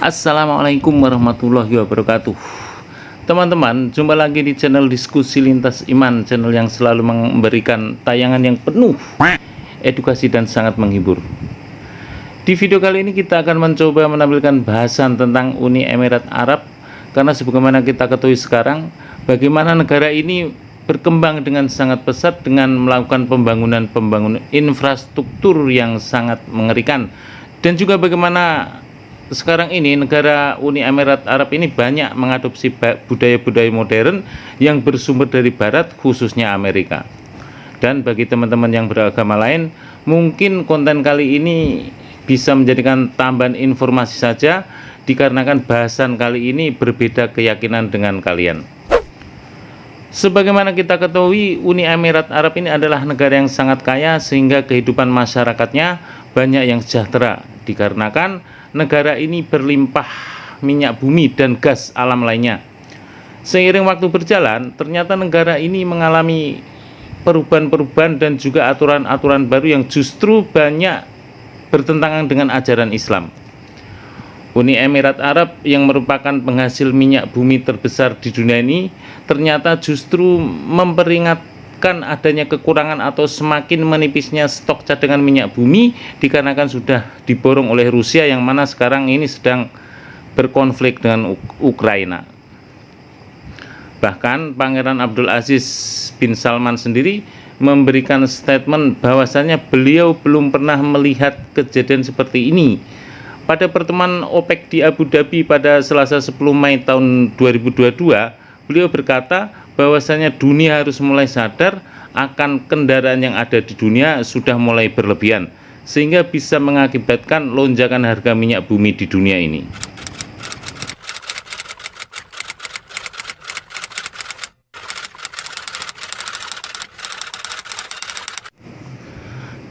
Assalamualaikum warahmatullahi wabarakatuh. Teman-teman, jumpa lagi di channel Diskusi Lintas Iman, channel yang selalu memberikan tayangan yang penuh edukasi dan sangat menghibur. Di video kali ini kita akan mencoba menampilkan bahasan tentang Uni Emirat Arab, karena sebagaimana kita ketahui sekarang, bagaimana negara ini berkembang dengan sangat pesat dengan melakukan pembangunan infrastruktur yang sangat mengerikan, dan juga bagaimana sekarang ini negara Uni Emirat Arab ini banyak mengadopsi budaya-budaya modern yang bersumber dari Barat, khususnya Amerika. Dan bagi teman-teman yang beragama lain, mungkin konten kali ini bisa menjadikan tambahan informasi saja, dikarenakan bahasan kali ini berbeda keyakinan dengan kalian. Sebagaimana kita ketahui, Uni Emirat Arab ini adalah negara yang sangat kaya, sehingga kehidupan masyarakatnya banyak yang sejahtera, dikarenakan negara ini berlimpah minyak bumi dan gas alam lainnya. Seiring waktu berjalan, ternyata negara ini mengalami perubahan-perubahan dan juga aturan-aturan baru yang justru banyak bertentangan dengan ajaran Islam. Uni Emirat Arab yang merupakan penghasil minyak bumi terbesar di dunia ini ternyata justru memperingatkan adanya kekurangan atau semakin menipisnya stok cadangan minyak bumi, dikarenakan sudah diborong oleh Rusia yang mana sekarang ini sedang berkonflik dengan Ukraina. Bahkan Pangeran Abdul Aziz bin Salman sendiri memberikan statement bahwasannya beliau belum pernah melihat kejadian seperti ini. Pada pertemuan OPEC di Abu Dhabi pada Selasa 10 Mei tahun 2022, beliau berkata bahwasanya dunia harus mulai sadar akan kendaraan yang ada di dunia sudah mulai berlebihan, sehingga bisa mengakibatkan lonjakan harga minyak bumi di dunia ini.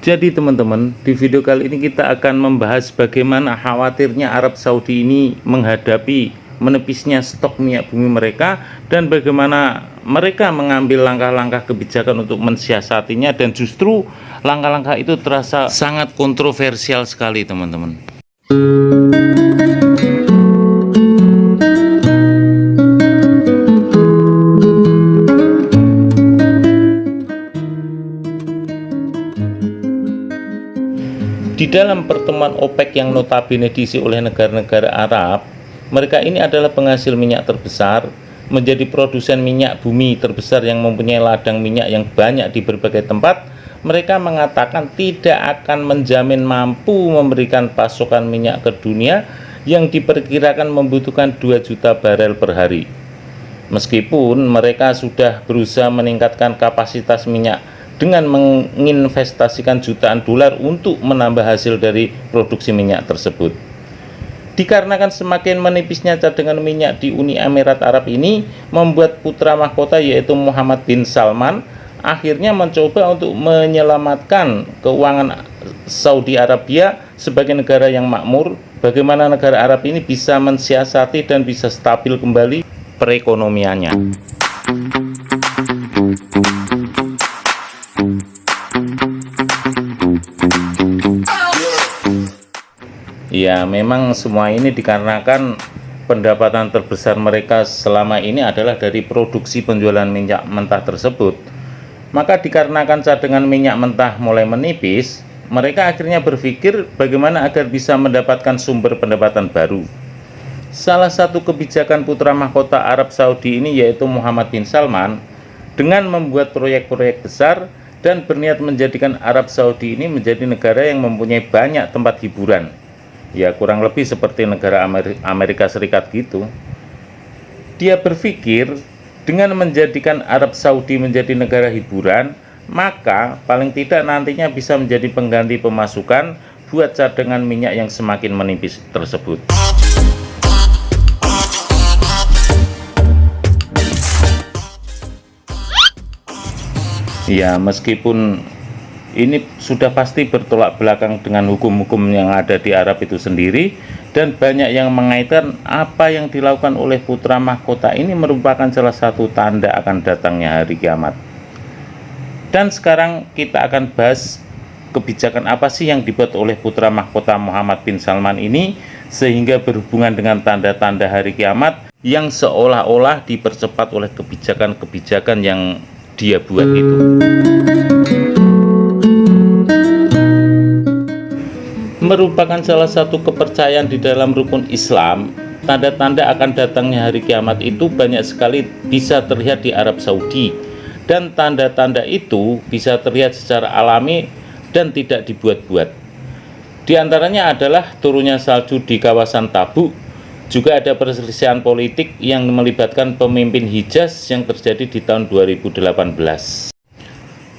Jadi teman-teman, di video kali ini kita akan membahas bagaimana khawatirnya Arab Saudi ini menghadapi menipisnya stok minyak bumi mereka, dan bagaimana mereka mengambil langkah-langkah kebijakan untuk mensiasatinya, dan justru langkah-langkah itu terasa sangat kontroversial sekali teman-teman. Di dalam pertemuan OPEC yang notabene diisi oleh negara-negara Arab, mereka ini adalah penghasil minyak terbesar, menjadi produsen minyak bumi terbesar yang mempunyai ladang minyak yang banyak di berbagai tempat. Mereka mengatakan tidak akan menjamin mampu memberikan pasokan minyak ke dunia yang diperkirakan membutuhkan 2 juta barel per hari. Meskipun mereka sudah berusaha meningkatkan kapasitas minyak dengan menginvestasikan jutaan dolar untuk menambah hasil dari produksi minyak tersebut. Dikarenakan semakin menipisnya cadangan minyak di Uni Emirat Arab ini, membuat putra mahkota yaitu Muhammad bin Salman akhirnya mencoba untuk menyelamatkan keuangan Saudi Arabia sebagai negara yang makmur. Bagaimana negara Arab ini bisa mensiasati dan bisa stabil kembali perekonomiannya. Ya, memang semua ini dikarenakan pendapatan terbesar mereka selama ini adalah dari produksi penjualan minyak mentah tersebut. Maka dikarenakan cadangan minyak mentah mulai menipis, mereka akhirnya berpikir bagaimana agar bisa mendapatkan sumber pendapatan baru. Salah satu kebijakan putra mahkota Arab Saudi ini yaitu Muhammad bin Salman, dengan membuat proyek-proyek besar dan berniat menjadikan Arab Saudi ini menjadi negara yang mempunyai banyak tempat hiburan. Ya, kurang lebih seperti negara Amerika Serikat gitu. Dia berpikir dengan menjadikan Arab Saudi menjadi negara hiburan, maka paling tidak nantinya bisa menjadi pengganti pemasukan buat cadangan minyak yang semakin menipis tersebut. Ya, meskipun ini sudah pasti bertolak belakang dengan hukum-hukum yang ada di Arab itu sendiri, dan banyak yang mengaitkan apa yang dilakukan oleh putra mahkota ini merupakan salah satu tanda akan datangnya hari kiamat. Dan sekarang kita akan bahas kebijakan apa sih yang dibuat oleh putra mahkota Muhammad bin Salman ini, sehingga berhubungan dengan tanda-tanda hari kiamat yang seolah-olah dipercepat oleh kebijakan-kebijakan yang dia buat itu. Merupakan salah satu kepercayaan di dalam rukun Islam, tanda-tanda akan datangnya hari kiamat itu banyak sekali bisa terlihat di Arab Saudi, dan tanda-tanda itu bisa terlihat secara alami dan tidak dibuat-buat. Di antaranya adalah turunnya salju di kawasan Tabuk. Juga ada perselisihan politik yang melibatkan pemimpin Hijaz yang terjadi di tahun 2018.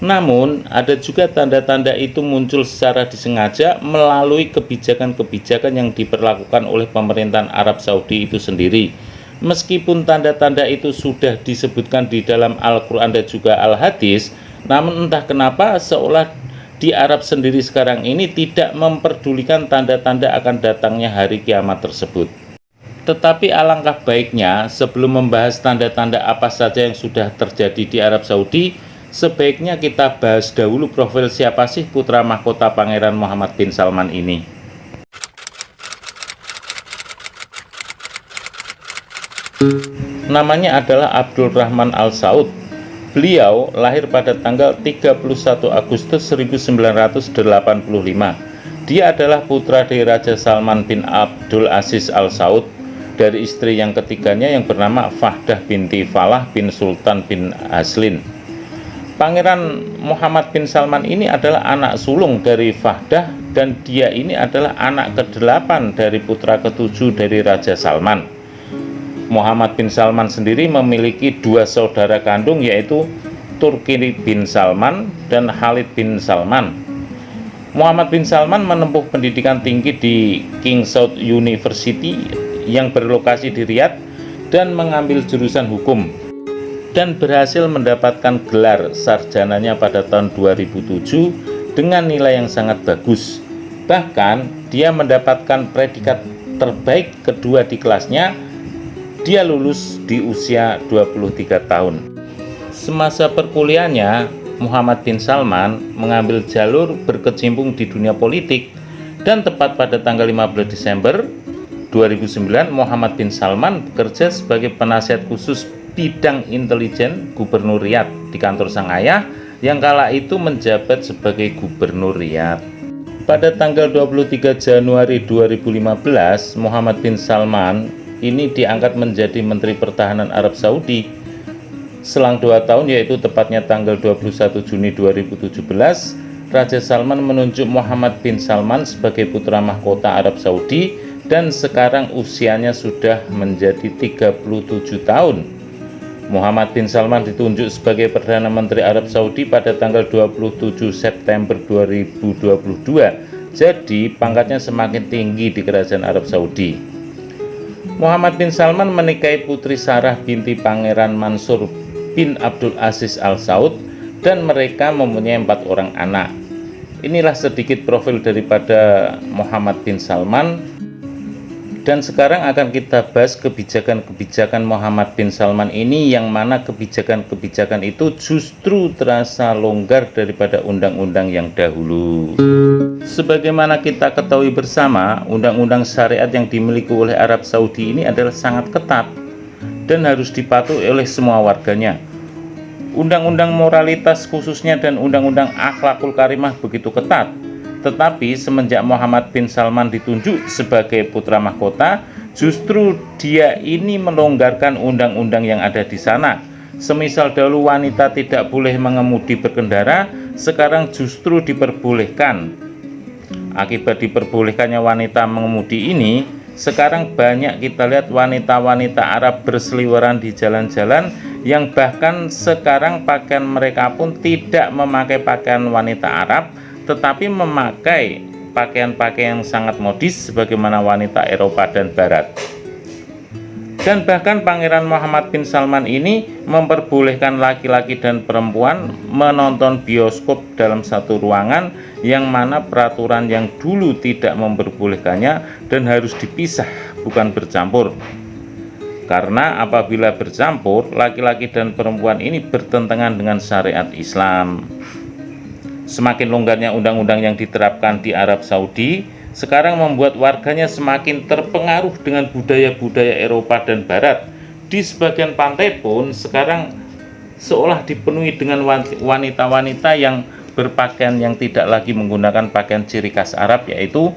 Namun, ada juga tanda-tanda itu muncul secara disengaja melalui kebijakan-kebijakan yang diperlakukan oleh pemerintahan Arab Saudi itu sendiri. Meskipun tanda-tanda itu sudah disebutkan di dalam Al-Quran dan juga Al-Hadis, namun entah kenapa seolah di Arab sendiri sekarang ini tidak memperdulikan tanda-tanda akan datangnya hari kiamat tersebut. Tetapi alangkah baiknya sebelum membahas tanda-tanda apa saja yang sudah terjadi di Arab Saudi, sebaiknya kita bahas dahulu profil siapa sih putra mahkota Pangeran Muhammad bin Salman ini. Namanya adalah Abdul Rahman Al Saud. Beliau lahir pada tanggal 31 Agustus 1985. Dia adalah putra dari Raja Salman bin Abdul Aziz Al Saud dari istri yang ketiganya yang bernama Fahdah binti Falah bin Sultan bin Aslin. Pangeran Muhammad bin Salman ini adalah anak sulung dari Fahdah, dan dia ini adalah anak ke-8 dari putra ke-7 dari Raja Salman. Muhammad bin Salman sendiri memiliki 2 saudara kandung, yaitu Turki bin Salman dan Khalid bin Salman. Muhammad bin Salman menempuh pendidikan tinggi di King Saud University yang berlokasi di Riyadh dan mengambil jurusan hukum, dan berhasil mendapatkan gelar sarjananya pada tahun 2007 dengan nilai yang sangat bagus. Bahkan dia mendapatkan predikat terbaik kedua di kelasnya. Dia lulus di usia 23 tahun. Semasa perkuliahannya, Muhammad bin Salman mengambil jalur berkecimpung di dunia politik, dan tepat pada tanggal 15 Desember 2009, Muhammad bin Salman bekerja sebagai penasihat khusus bidang intelijen Gubernur Riyadh di kantor sang ayah yang kala itu menjabat sebagai Gubernur Riyadh. Pada tanggal 23 Januari 2015, Muhammad bin Salman ini diangkat menjadi Menteri Pertahanan Arab Saudi. Selang 2 tahun, yaitu tepatnya tanggal 21 Juni 2017, Raja Salman menunjuk Muhammad bin Salman sebagai putra mahkota Arab Saudi, dan sekarang usianya sudah menjadi 37 tahun. Muhammad bin Salman ditunjuk sebagai Perdana Menteri Arab Saudi pada tanggal 27 September 2022. Jadi pangkatnya semakin tinggi di Kerajaan Arab Saudi. Muhammad bin Salman menikahi putri Sarah binti Pangeran Mansur bin Abdul Aziz Al Saud, dan mereka mempunyai 4 orang anak. Inilah sedikit profil daripada Muhammad bin Salman. Dan sekarang akan kita bahas kebijakan-kebijakan Muhammad bin Salman ini, yang mana kebijakan-kebijakan itu justru terasa longgar daripada undang-undang yang dahulu. Sebagaimana kita ketahui bersama, undang-undang syariat yang dimiliki oleh Arab Saudi ini adalah sangat ketat dan harus dipatuhi oleh semua warganya. Undang-undang moralitas khususnya dan undang-undang akhlakul karimah begitu ketat. Tetapi semenjak Muhammad bin Salman ditunjuk sebagai putra mahkota, justru dia ini melonggarkan undang-undang yang ada di sana. Semisal dahulu wanita tidak boleh mengemudi berkendara, sekarang justru diperbolehkan. Akibat diperbolehkannya wanita mengemudi ini, sekarang banyak kita lihat wanita-wanita Arab berseliweran di jalan-jalan, yang bahkan sekarang pakaian mereka pun tidak memakai pakaian wanita Arab, tetapi memakai pakaian-pakaian yang sangat modis sebagaimana wanita Eropa dan Barat. Dan bahkan Pangeran Muhammad bin Salman ini memperbolehkan laki-laki dan perempuan menonton bioskop dalam satu ruangan, yang mana peraturan yang dulu tidak memperbolehkannya dan harus dipisah, bukan bercampur. Karena apabila bercampur, laki-laki dan perempuan ini bertentangan dengan syariat Islam. Semakin longgarnya undang-undang yang diterapkan di Arab Saudi, sekarang membuat warganya semakin terpengaruh dengan budaya-budaya Eropa dan Barat. Di sebagian pantai pun sekarang seolah dipenuhi dengan wanita-wanita yang berpakaian yang tidak lagi menggunakan pakaian ciri khas Arab, yaitu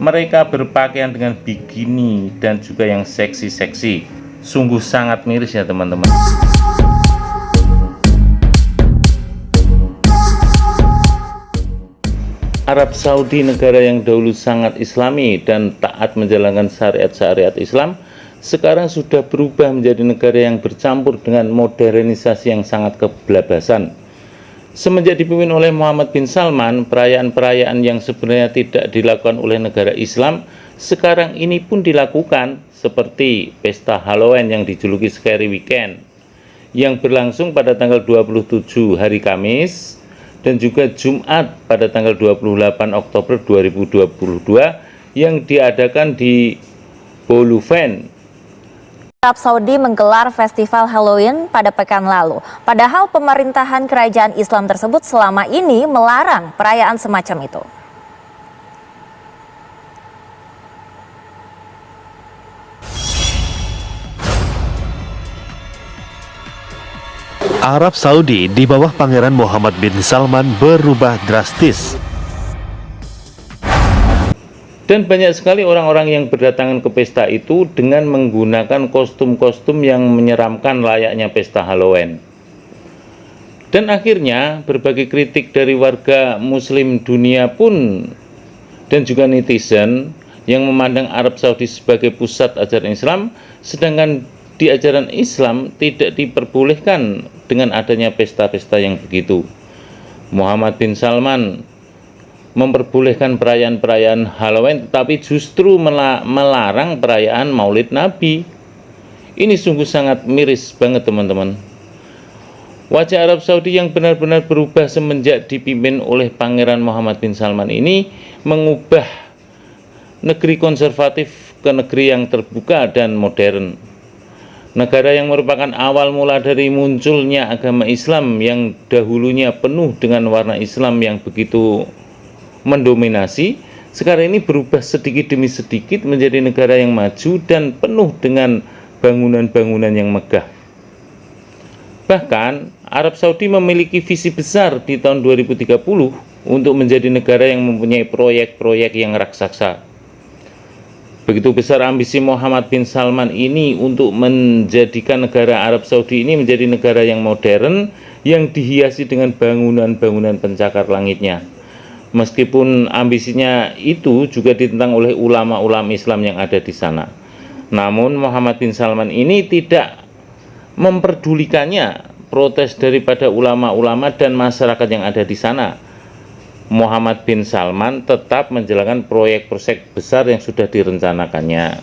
mereka berpakaian dengan bikini dan juga yang seksi-seksi. Sungguh sangat miris ya teman-teman. Arab Saudi, negara yang dahulu sangat islami dan taat menjalankan syariat-syariat Islam, sekarang sudah berubah menjadi negara yang bercampur dengan modernisasi yang sangat kebablasan. Semenjak dipimpin oleh Muhammad bin Salman, perayaan-perayaan yang sebenarnya tidak dilakukan oleh negara Islam sekarang ini pun dilakukan, seperti pesta Halloween yang dijuluki Scary Weekend yang berlangsung pada tanggal 27 hari Kamis dan juga Jumat pada tanggal 28 Oktober 2022 yang diadakan di Boulogne. Arab Saudi menggelar festival Halloween pada pekan lalu. Padahal pemerintahan kerajaan Islam tersebut selama ini melarang perayaan semacam itu. Arab Saudi di bawah Pangeran Muhammad bin Salman berubah drastis. Dan banyak sekali orang-orang yang berdatangan ke pesta itu dengan menggunakan kostum-kostum yang menyeramkan layaknya pesta Halloween. Dan akhirnya berbagai kritik dari warga muslim dunia pun dan juga netizen yang memandang Arab Saudi sebagai pusat ajaran Islam, sedangkan di ajaran Islam tidak diperbolehkan dengan adanya pesta-pesta yang begitu. Muhammad bin Salman memperbolehkan perayaan-perayaan Halloween tetapi justru melarang perayaan Maulid Nabi. Ini sungguh sangat miris banget teman-teman. Wajah Arab Saudi yang benar-benar berubah semenjak dipimpin oleh Pangeran Muhammad bin Salman ini mengubah negeri konservatif ke negeri yang terbuka dan modern. Negara yang merupakan awal mula dari munculnya agama Islam yang dahulunya penuh dengan warna Islam yang begitu mendominasi, sekarang ini berubah sedikit demi sedikit menjadi negara yang maju dan penuh dengan bangunan-bangunan yang megah. Bahkan Arab Saudi memiliki visi besar di tahun 2030 untuk menjadi negara yang mempunyai proyek-proyek yang raksasa. Begitu besar ambisi Muhammad bin Salman ini untuk menjadikan negara Arab Saudi ini menjadi negara yang modern yang dihiasi dengan bangunan-bangunan pencakar langitnya. Meskipun ambisinya itu juga ditentang oleh ulama-ulama Islam yang ada di sana. Namun Muhammad bin Salman ini tidak memperdulikannya protes daripada ulama-ulama dan masyarakat yang ada di sana. Muhammad bin Salman tetap menjalankan proyek-proyek besar yang sudah direncanakannya.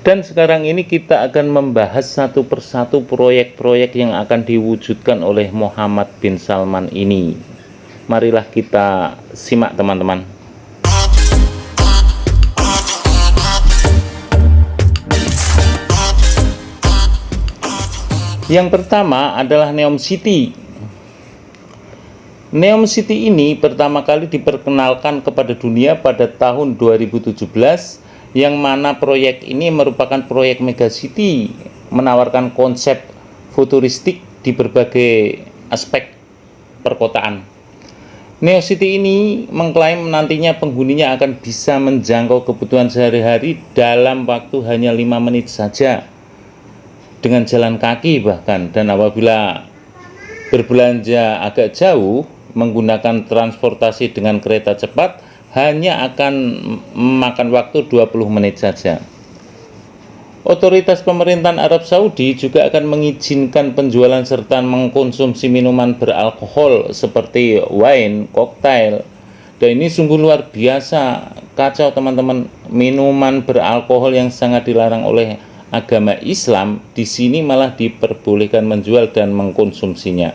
Dan sekarang ini kita akan membahas satu persatu proyek-proyek yang akan diwujudkan oleh Muhammad bin Salman ini. Marilah kita simak teman-teman. Yang pertama adalah Neom City. Neom City ini pertama kali diperkenalkan kepada dunia pada tahun 2017, yang mana proyek ini merupakan proyek megacity, menawarkan konsep futuristik di berbagai aspek perkotaan. Neo City ini mengklaim nantinya penghuninya akan bisa menjangkau kebutuhan sehari-hari dalam waktu hanya 5 menit saja, dengan jalan kaki bahkan, dan apabila berbelanja agak jauh menggunakan transportasi dengan kereta cepat hanya akan memakan waktu 20 menit saja. Otoritas pemerintahan Arab Saudi juga akan mengizinkan penjualan serta mengkonsumsi minuman beralkohol seperti wine, koktail. Dan ini sungguh luar biasa, kacau teman-teman. Minuman beralkohol yang sangat dilarang oleh agama Islam di sini malah diperbolehkan menjual dan mengkonsumsinya.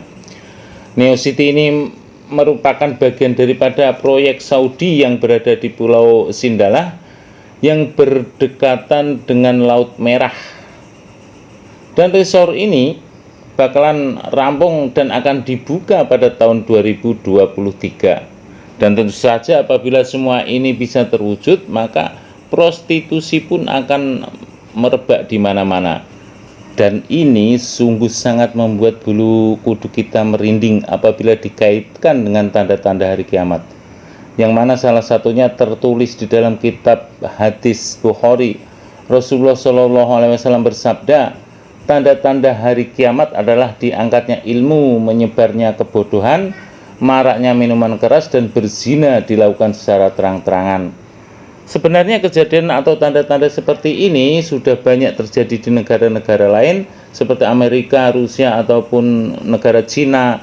Neo City ini merupakan bagian daripada proyek Saudi yang berada di Pulau Sindalah yang berdekatan dengan Laut Merah. Dan resort ini bakalan rampung dan akan dibuka pada tahun 2023. Dan tentu saja apabila semua ini bisa terwujud, maka prostitusi pun akan merebak di mana-mana. Dan ini sungguh sangat membuat bulu kuduk kita merinding apabila dikaitkan dengan tanda-tanda hari kiamat. Yang mana salah satunya tertulis di dalam kitab hadis Bukhari. Rasulullah SAW bersabda, tanda-tanda hari kiamat adalah diangkatnya ilmu, menyebarnya kebodohan, maraknya minuman keras, dan berzina dilakukan secara terang-terangan. Sebenarnya kejadian atau tanda-tanda seperti ini sudah banyak terjadi di negara-negara lain seperti Amerika, Rusia, ataupun negara Cina.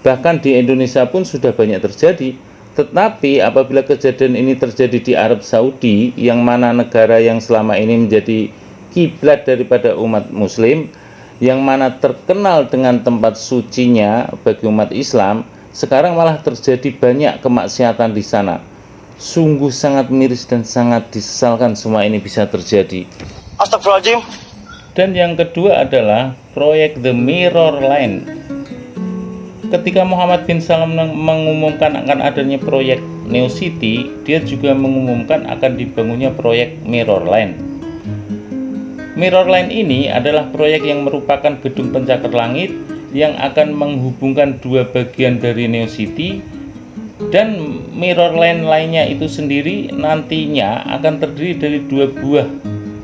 Bahkan di Indonesia pun sudah banyak terjadi. Tetapi apabila kejadian ini terjadi di Arab Saudi, yang mana negara yang selama ini menjadi kiblat daripada umat muslim, yang mana terkenal dengan tempat sucinya bagi umat Islam, sekarang malah terjadi banyak kemaksiatan di sana. Sungguh sangat miris dan sangat disesalkan semua ini bisa terjadi. Astagfirullahaladzim. Dan yang kedua adalah proyek The Mirror Line. Ketika Muhammad bin Salman mengumumkan akan adanya proyek New City, dia juga mengumumkan akan dibangunnya proyek Mirror Line. Mirror Line ini adalah proyek yang merupakan gedung pencakar langit yang akan menghubungkan dua bagian dari New City, dan Mirror Line lainnya itu sendiri nantinya akan terdiri dari dua buah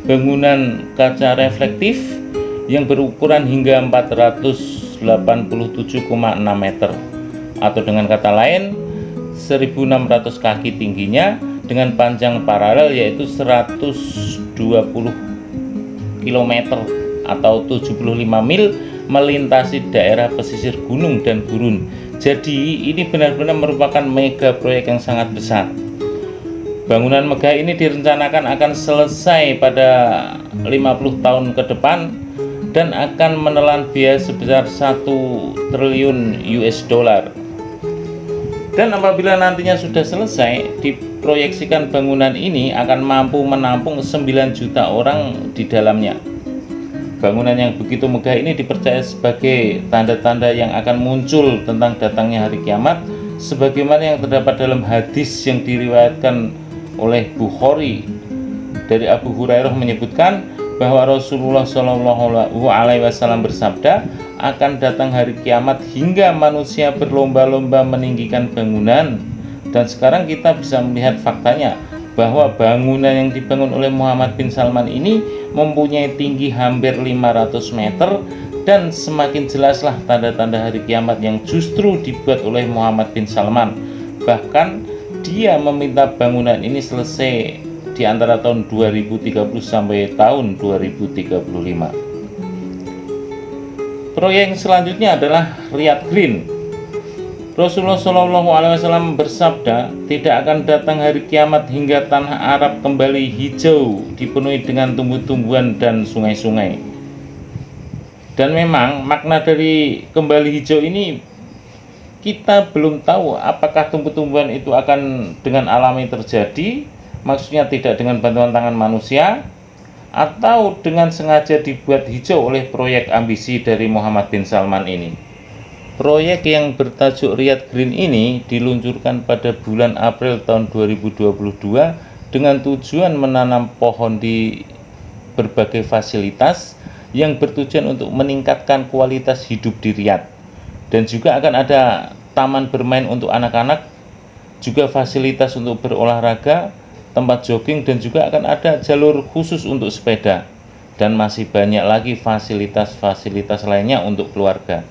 bangunan kaca reflektif yang berukuran hingga 487,6 meter, atau dengan kata lain 1.600 kaki tingginya dengan panjang paralel yaitu 120 km atau 75 mil, melintasi daerah pesisir gunung dan gurun. Jadi ini benar-benar merupakan mega proyek yang sangat besar. Bangunan megah ini direncanakan akan selesai pada 50 tahun ke depan dan akan menelan biaya sebesar 1 triliun US dollar. Dan apabila nantinya sudah selesai, diproyeksikan bangunan ini akan mampu menampung 9 juta orang di dalamnya. Bangunan yang begitu megah ini dipercaya sebagai tanda-tanda yang akan muncul tentang datangnya hari kiamat, sebagaimana yang terdapat dalam hadis yang diriwayatkan oleh Bukhari dari Abu Hurairah menyebutkan bahwa Rasulullah SAW bersabda, akan datang hari kiamat hingga manusia berlomba-lomba meninggikan bangunan. Dan sekarang kita bisa melihat faktanya bahwa bangunan yang dibangun oleh Muhammad bin Salman ini mempunyai tinggi hampir 500 meter, dan semakin jelaslah tanda-tanda hari kiamat yang justru dibuat oleh Muhammad bin Salman. Bahkan dia meminta bangunan ini selesai di antara tahun 2030 sampai tahun 2035. Proyek selanjutnya adalah Riyadh Green. Rasulullah SAW bersabda, tidak akan datang hari kiamat hingga tanah Arab kembali hijau, dipenuhi dengan tumbuh-tumbuhan dan sungai-sungai. Dan memang makna dari kembali hijau ini kita belum tahu apakah tumbuh-tumbuhan itu akan dengan alami terjadi, maksudnya tidak dengan bantuan tangan manusia, atau dengan sengaja dibuat hijau oleh proyek ambisi dari Muhammad bin Salman ini. Proyek yang bertajuk Riyadh Green ini diluncurkan pada bulan April tahun 2022 dengan tujuan menanam pohon di berbagai fasilitas yang bertujuan untuk meningkatkan kualitas hidup di Riyadh. Dan juga akan ada taman bermain untuk anak-anak, juga fasilitas untuk berolahraga, tempat jogging, dan juga akan ada jalur khusus untuk sepeda, dan masih banyak lagi fasilitas-fasilitas lainnya untuk keluarga.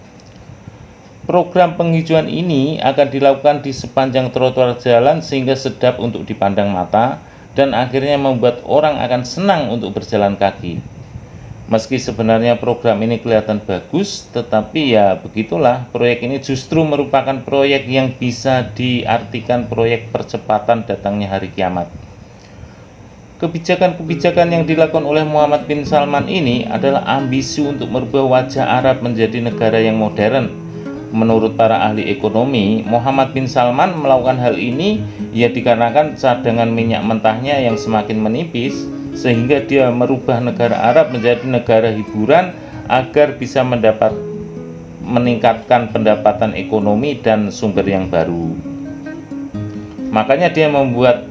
Program penghijauan ini akan dilakukan di sepanjang trotoar jalan sehingga sedap untuk dipandang mata dan akhirnya membuat orang akan senang untuk berjalan kaki. Meski sebenarnya program ini kelihatan bagus, tetapi ya begitulah, proyek ini justru merupakan proyek yang bisa diartikan proyek percepatan datangnya hari kiamat. Kebijakan-kebijakan yang dilakukan oleh Muhammad bin Salman ini adalah ambisi untuk merubah wajah Arab menjadi negara yang modern. Menurut para ahli ekonomi, Muhammad bin Salman melakukan hal ini ya dikarenakan cadangan minyak mentahnya yang semakin menipis, sehingga dia merubah negara Arab menjadi negara hiburan agar bisa meningkatkan pendapatan ekonomi dan sumber yang baru. Makanya dia membuat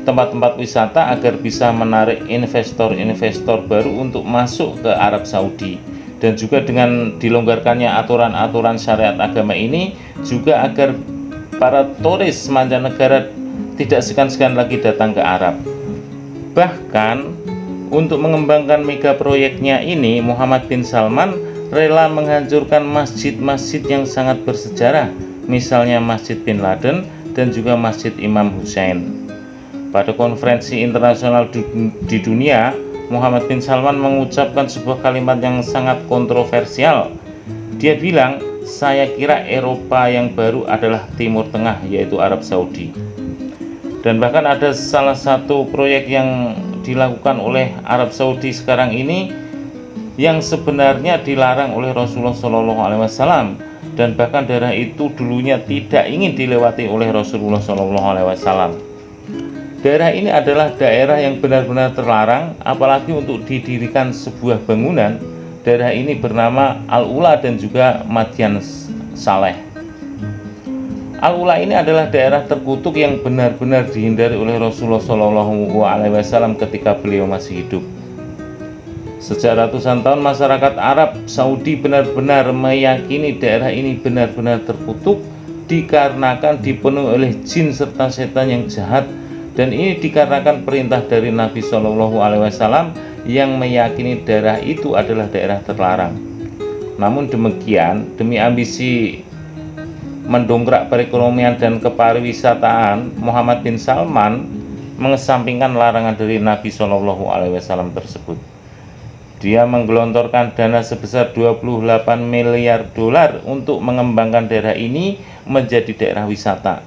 tempat-tempat wisata agar bisa menarik investor-investor baru untuk masuk ke Arab Saudi. Dan juga dengan dilonggarkannya aturan-aturan syariat agama ini juga agar para turis mancanegara tidak segan-segan lagi datang ke Arab. Bahkan untuk mengembangkan mega proyeknya ini, Muhammad bin Salman rela menghancurkan masjid-masjid yang sangat bersejarah, misalnya Masjid Bin Laden dan juga Masjid Imam Hussein. Pada konferensi internasional di dunia, Muhammad bin Salman mengucapkan sebuah kalimat yang sangat kontroversial. Dia bilang, "Saya kira Eropa yang baru adalah Timur Tengah, yaitu Arab Saudi." Dan bahkan ada salah satu proyek yang dilakukan oleh Arab Saudi sekarang ini yang sebenarnya dilarang oleh Rasulullah SAW, dan bahkan daerah itu dulunya tidak ingin dilewati oleh Rasulullah SAW. Daerah ini adalah daerah yang benar-benar terlarang, apalagi untuk didirikan sebuah bangunan. Daerah ini bernama Al-Ula dan juga Madyan Saleh. Al-Ula ini adalah daerah terkutuk yang benar-benar dihindari oleh Rasulullah SAW ketika beliau masih hidup. Sejak ratusan tahun masyarakat Arab Saudi benar-benar meyakini daerah ini benar-benar terkutuk dikarenakan dipenuhi oleh jin serta setan yang jahat, dan ini dikarenakan perintah dari Nabi SAW yang meyakini daerah itu adalah daerah terlarang. Namun demikian, demi ambisi mendongkrak perekonomian dan kepariwisataan, Muhammad bin Salman mengesampingkan larangan dari Nabi SAW tersebut. Dia menggelontorkan dana sebesar 28 miliar dolar untuk mengembangkan daerah ini menjadi daerah wisata.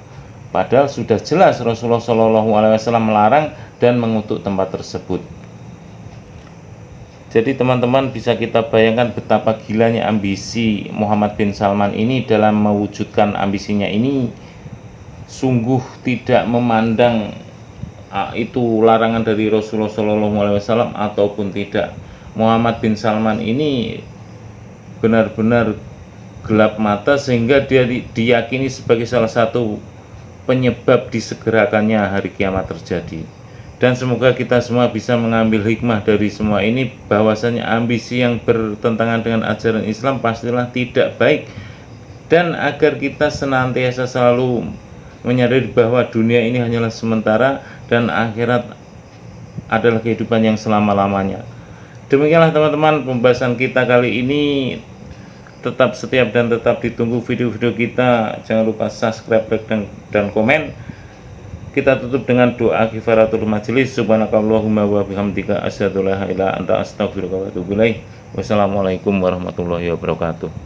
Padahal sudah jelas Rasulullah SAW melarang dan mengutuk tempat tersebut. Jadi teman-teman bisa kita bayangkan betapa gilanya ambisi Muhammad bin Salman ini dalam mewujudkan ambisinya ini. Sungguh tidak memandang itu larangan dari Rasulullah SAW ataupun tidak. Muhammad bin Salman ini benar-benar gelap mata sehingga dia diyakini sebagai salah satu penyebab disegerakannya hari kiamat terjadi. Dan semoga kita semua bisa mengambil hikmah dari semua ini, bahwasanya ambisi yang bertentangan dengan ajaran Islam pastilah tidak baik, dan agar kita senantiasa selalu menyadari bahwa dunia ini hanyalah sementara dan akhirat adalah kehidupan yang selama-lamanya. Demikianlah teman-teman pembahasan kita kali ini. Tetap setiap dan tetap ditunggu video-video kita. Jangan lupa subscribe, like, dan komen. Kita tutup dengan doa kifaratul majelis. Subhanakallahumma wa bihamdika asyhadu an la ilaha illa anta astaghfiruka wa atubu ilaik. Wassalamualaikum warahmatullahi wabarakatuh.